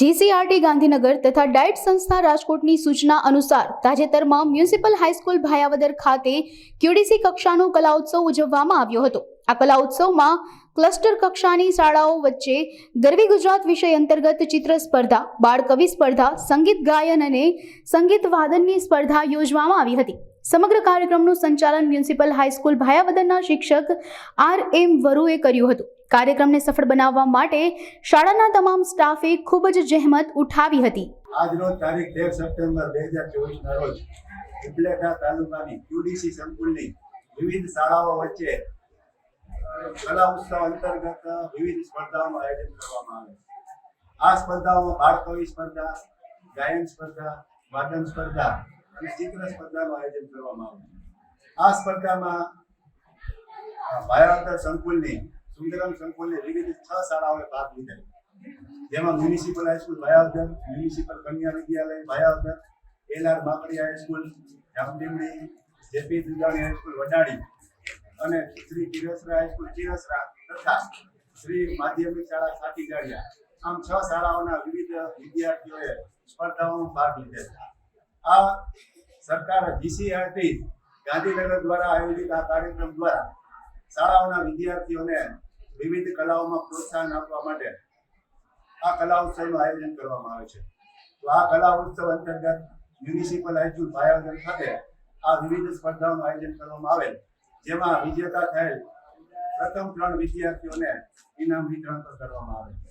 GCRT Gandhinagar તથા diet સંસ્થા રાજકોટની સૂચના અનુસાર તાજેતરમાં મ્યુનિસિપલ હાઈસ્કૂલ ભાયાવદર ખાતે ક્યુડીસી કક્ષાનો કલા ઉત્સવ ઉજવવામાં આવ્યો હતો। આ કલા ઉત્સવમાં ક્લસ્ટર કક્ષાની શાળાઓ વચ્ચે ગરવી ગુજરાત વિષય અંતર્ગત ચિત્ર સ્પર્ધા, બાળ કવિ સ્પર્ધા, સંગીત ગાયન અને સંગીત વાદનની સ્પર્ધા યોજવામાં આવી હતી। સમગ્ર કાર્યક્રમનું સંચાલન મ્યુનિસિપલ હાઈસ્કૂલ ભાયાવદરના શિક્ષક આર.એમ. વરુએ કર્યું હતું। કાર્યક્રમને સફળ બનાવવા માટે શાળાના તમામ સ્ટાફે ખૂબ જ જહેમત ઉઠાવી હતી। આજ રોજ તારીખ 13 સપ્ટેમ્બર 2024 ના રોજ ઉપલેટા તાલુકાની ક્યુડીસી સંકુલની વિવિધ શાળાઓ વચ્ચે કલા ઉત્સવ અંતર્ગત વિવિધ સ્પર્ધાઓનું આયોજન કરવામાં આવે છે। આ સ્પર્ધાઓમાં બાળ કવિ સ્પર્ધા, ગાયન સ્પર્ધા, વાદન સ્પર્ધા અને ચિત્ર સ્પર્ધાનું આયોજન કરવામાં આવે છે। આ સ્પર્ધામાં ભાયાવદર સંકુલની સુંદરમ સંકુલની વિવિધ 6 શાળાઓએ ભાગ લીધેલ, જેમાં મ્યુનિસિપલ હાઈસ્કૂલ ભાયાવદર, મ્યુનિસિપલ કન્યા વિદ્યાલય ભાયાવદર, એલ.આર. બાકડી હાઈસ્કૂલ જામડીમડી, જેપી દુધાણી હાઈસ્કૂલ વડાડી અને શ્રી ચિરસરા હાઈસ્કૂલ ચિરસરા તથા શ્રી માધ્યમિક શાળા સાતી ગાડિયા, આમ 6 શાળાઓના વિવિધ વિદ્યાર્થીઓએ સ્પર્ધાઓમાં ભાગ લીધેલ। આ સરકાર જીસીઆરટી ગાંધીનગર દ્વારા આયોજિત આ કાર્યક્રમ દ્વારા શાળાઓના વિદ્યાર્થીઓને વિવિધ કલાઓમાં પ્રોત્સાહન આપવા માટે આ કલા ઉત્સવનું આયોજન કરવામાં આવે છે। તો આ કલા ઉત્સવ અંતર્ગત મ્યુનિસિપલ હાઈસ્કૂલ ભાયાવદર ખાતે આ વિવિધ સ્પર્ધાઓનું આયોજન કરવામાં આવેલ, જેમાં વિજેતા થયેલ પ્રથમ 3 વિદ્યાર્થીઓને ઇનામ વિતરણ કરવામાં આવે છે।